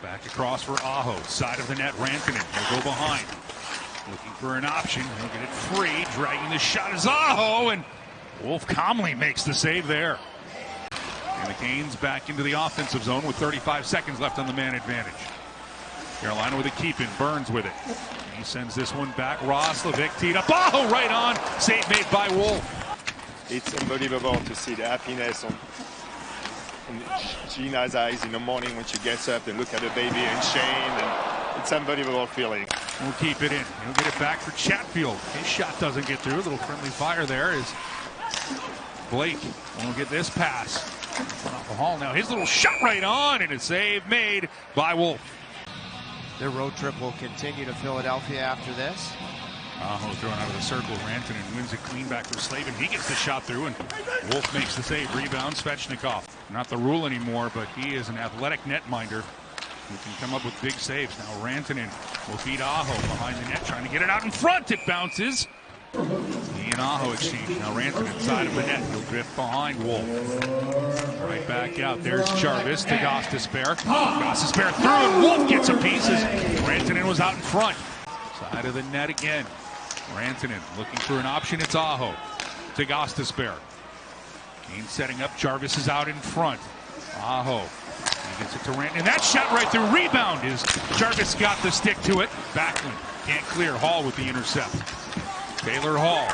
Back across for Aho. Side of the net, Rantanen. He'll go behind. Looking for an option. He'll get it free. Dragging the shot is Aho, and Wolf calmly makes the save there. And the Canes back into the offensive zone with 35 seconds left on the man advantage. Carolina with a keep in. Burns with it. He sends this one back. Roslovic teed up. Aho right on. Save made by Wolf. It's unbelievable to see the happiness on Gina's eyes in the morning when she gets up and look at the baby and Shane. And it's an unbelievable feeling. We'll keep it in. He'll get it back for Chatfield. His shot doesn't get through. A little friendly fire there is Blake. Won't get this pass. Off the hall now. His little shot right on, and a save made by Wolf. Their road trip will continue to Philadelphia after this. Aho thrown out of the circle. Rantanen wins it clean back for Slavin. He gets the shot through, and Wolf makes the save. Rebound, Svechnikov. Not the rule anymore, but he is an athletic netminder who can come up with big saves. Now Rantanen will feed Aho behind the net, trying to get it out in front. It bounces. He and Aho exchange. Now Rantanen side of the net. He'll drift behind Wolf. Right back out. There's Jarvis to Gostisbehere. Gostisbehere through, and Wolf gets a piece as Rantanen was out in front. Side of the net again. Rantanen looking for an option. It's Aho to Gostisbehere. Kane setting up. Jarvis is out in front. Aho. He gets it to Rantanen. And that shot right through. Rebound is Jarvis got the stick to it. Backlund can't clear. Hall with the intercept. Taylor Hall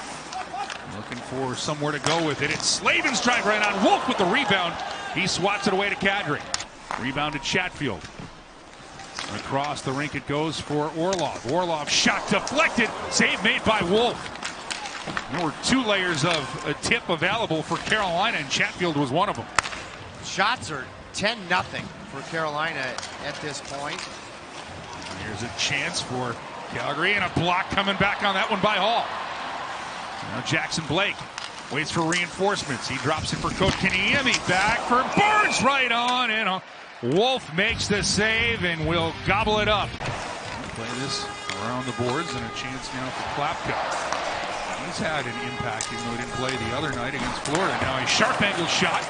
looking for somewhere to go with it. It's Slavin's drive right on. Wolf with the rebound. He swats it away to Kadri. Rebound to Chatfield. Across the rink it goes for Orlov. Orlov shot deflected. Save made by Wolf. There were two layers of a tip available for Carolina, and Chatfield was one of them. Shots are 10-0 for Carolina at this point. Here's a chance for Calgary, and a block coming back on that one by Hall. Now Jackson Blake waits for reinforcements. He drops it for Kotkaniemi. Back for Burns right on, and Wolf makes the save and will gobble it up. Play this around the boards, and a chance now for Klapka. He's had an impact even though he didn't play the other night against Florida. Now a sharp angle shot.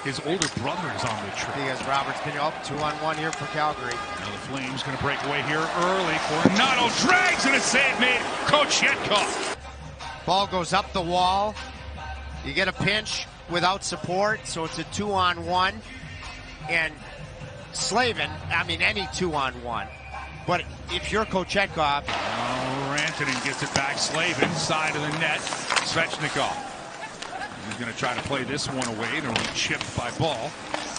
His older brother is on the trip. Because Robert's been up 2-on-1 here for Calgary. Now the Flames going to break away here early. Coronado drags, and a save made. Kochetkov. Ball goes up the wall. You get a pinch without support, so it's a 2-on-1. And Slavin, I mean any 2-on-1. But if you're Kochetkov. Rantanen gets it back. Slavin, side of the net. Svechnikov. He's going to try to play this one away. It'll be chipped by Ball.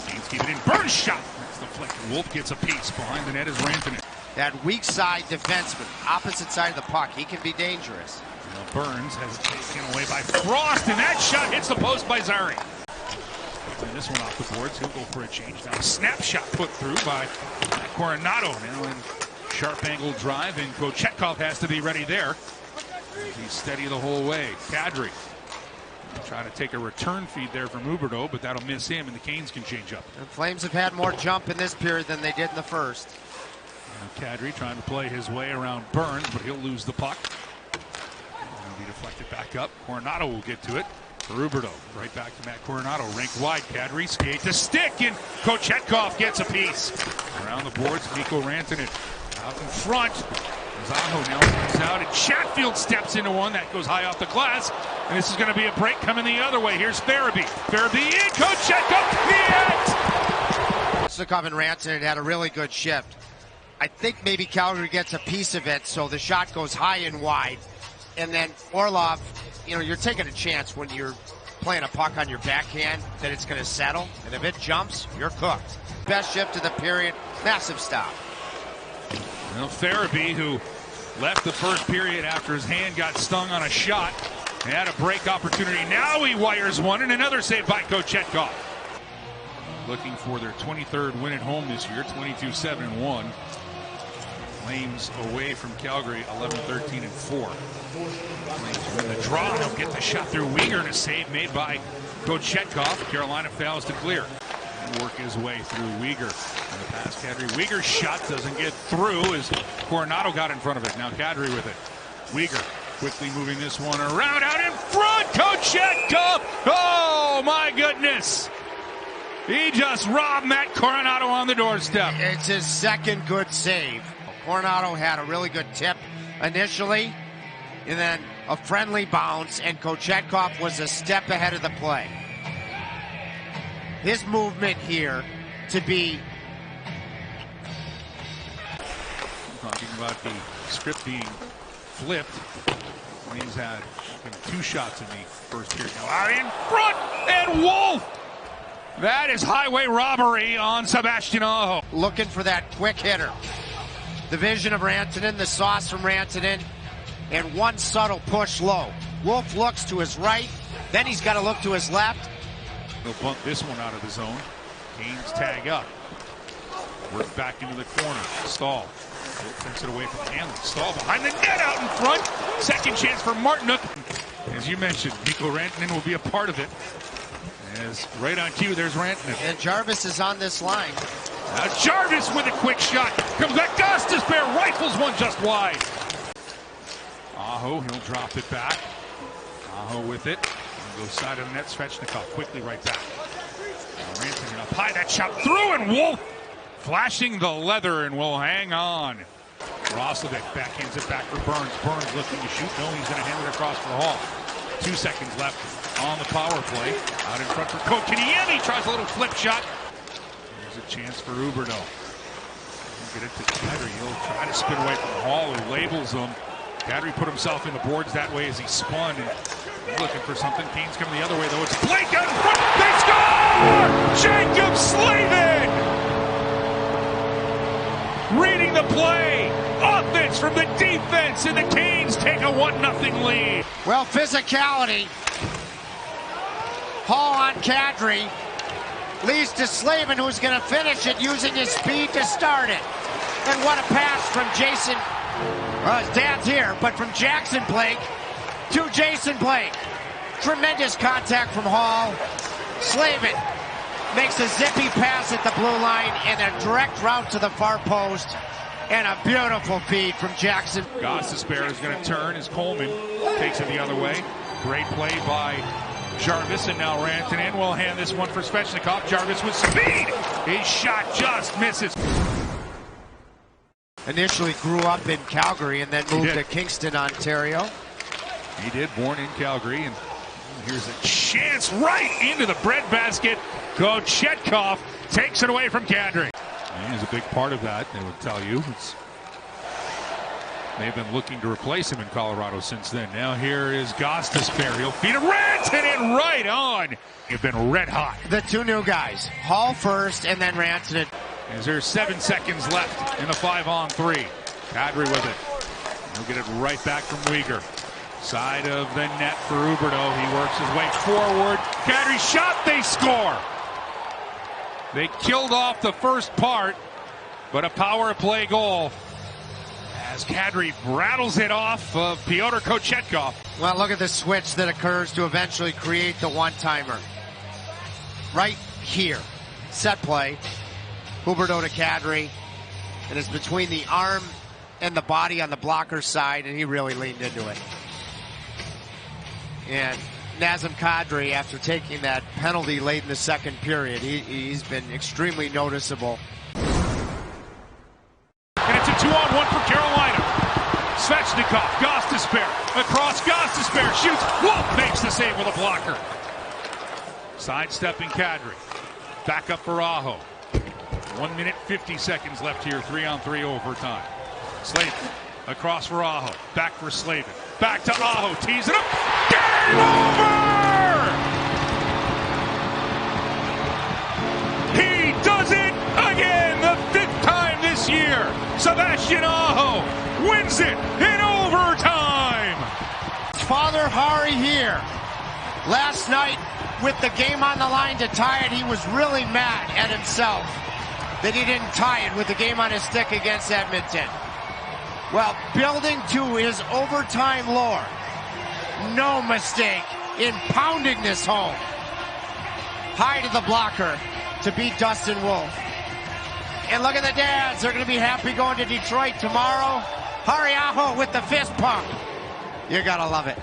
Canes keep it in. Burns shot. That's the flick. Wolf gets a piece. Behind the net is Rantanen. That weak side defenseman, opposite side of the puck. He can be dangerous. Now Burns has it taken away by Frost, and that shot hits the post by Zary. And this one off the boards. He'll go for a change now. Snapshot put through by Coronado. Now in sharp angle drive, and Kochetkov has to be ready there. He's steady the whole way. Kadri. Trying to take a return feed there from Huberdeau, but that'll miss him, and the Canes can change up. The Flames have had more jump in this period than they did in the first. Kadri trying to play his way around Burns, but he'll lose the puck. It'll be deflected back up. Coronado will get to it for Huberdeau. Right back to Matt Coronado. Rink wide. Kadri skate to stick, and Kochetkov gets a piece. Around the boards, Mikko Rantanen out in front. Aho now comes out, and Chatfield steps into one that goes high off the glass, and this is going to be a break coming the other way. Here's Farabee. Farabee in, Kochetkov, net! Kochetkov and Rantanen had a really good shift. I think maybe Calgary gets a piece of it, so the shot goes high and wide, and then Orlov, you know, you're taking a chance when you're playing a puck on your backhand that it's going to settle, and if it jumps, you're cooked. Best shift of the period, massive stop. Well, Farabee, who left the first period after his hand got stung on a shot, had a break opportunity. Now he wires one, and another save by Kochetkov. Looking for their 23rd win at home this year, 22-7-1. Flames away from Calgary, 11-13-4. Flames win the draw. They'll get the shot through Weegar, and a save made by Kochetkov. Carolina fails to clear. Work his way through Weegar. And the pass, Kadri. Weegar's shot doesn't get through as Coronado got in front of it. Now Kadri with it. Weegar quickly moving this one around, out in front. Kochetkov! Oh my goodness! He just robbed Matt Coronado on the doorstep. It's his second good save. Coronado had a really good tip initially, and then a friendly bounce, and Kochetkov was a step ahead of the play. His movement here to be... Talking about the script being flipped. He's had 2 shots in the first period. Now out in front, and Wolf! That is highway robbery on Sebastian Aho. Looking for that quick hitter. The vision of Rantanen, the sauce from Rantanen, and one subtle push low. Wolf looks to his right, then he's got to look to his left. He'll bump this one out of the zone. Canes tag up. Work back into the corner. Stahl. Takes it away from Hanley. Stahl behind the net out in front. Second chance for Martinook. As you mentioned, Mikko Rantanen will be a part of it. As right on cue, there's Rantanen. And Jarvis is on this line. Now Jarvis with a quick shot. Comes back. Gostisbehere rifles one just wide. Aho, he'll drop it back. Aho with it. Goes side of the net. Svechnikov quickly right back. Rantanen up high. That shot through, and Wolf flashing the leather and will hang on. Roslovic backhands it back for Burns. Burns looking to shoot. No, he's going to hand it across for Hall. 2 seconds left on the power play. Out in front for Kotkaniemi. Tries a little flip shot. There's a chance for Huberdeau. Get it to Kadri. He'll try to spin away from Hall, who labels him. Kadri put himself in the boards that way as he spun. And looking for something. Canes coming the other way, though. It's Blake out in front. They score! Jacob Slavin! Reading the play. Offense from the defense, and the Canes take a 1-0 lead. Well, physicality. Hall on Kadri. Leads to Slavin, who's going to finish it using his speed to start it. And what a pass from Jason. Well, his dad's here, but from Jackson Blake to Jason Blake. Tremendous contact from Hall. Slavin makes a zippy pass at the blue line and a direct route to the far post. And a beautiful feed from Jackson. Gostisbehere is going to turn as Coleman takes it the other way. Great play by Jarvis, and now Rantanen will hand this one for Svechnikov. Jarvis with speed. His shot just misses. Initially grew up in Calgary and then moved to Kingston, Ontario. He did, born in Calgary, and here's a chance right into the breadbasket. Kochetkov takes it away from Kadri. He's a big part of that, they would tell you. They've been looking to replace him in Colorado since then. Now here is Gostisbehere. He'll feed a Rantanen right on. They've been red hot. The 2 new guys, Hall first and then Rantanen. As there's 7 seconds left in the 5-on-3. Kadri with it. He'll get it right back from Weegar. Side of the net for Huberdeau. He works his way forward. Kadri shot, they score. They killed off the first part, but a power play goal as Kadri rattles it off of Pyotr Kochetkov. Well, look at the switch that occurs to eventually create the one-timer. Right here. Set play. Huberdeau to Kadri. And it's between the arm and the body on the blocker side, and he really leaned into it. And Nazem Kadri, after taking that penalty late in the second period, he's been extremely noticeable. And it's a 2-on-1 for Carolina. Svechnikov, Gostisbehere, across Gostisbehere, shoots, Wolf makes the save with a blocker. Sidestepping Kadri, back up for Aho. 1 minute, 50 seconds left here, 3-on-3 overtime. Slavin, across for Aho, back for Slavin, back to Aho, tees it up, game over! He does it again, the 5th time this year. Sebastian Aho wins it in overtime. Father Hari here. Last night, with the game on the line to tie it, he was really mad at himself that he didn't tie it with the game on his stick against Edmonton. Well, building to his overtime lore. No mistake in pounding this home. High to the blocker to beat Dustin Wolf. And look at the dads. They're going to be happy going to Detroit tomorrow. Hari Aho with the fist pump. You got to love it.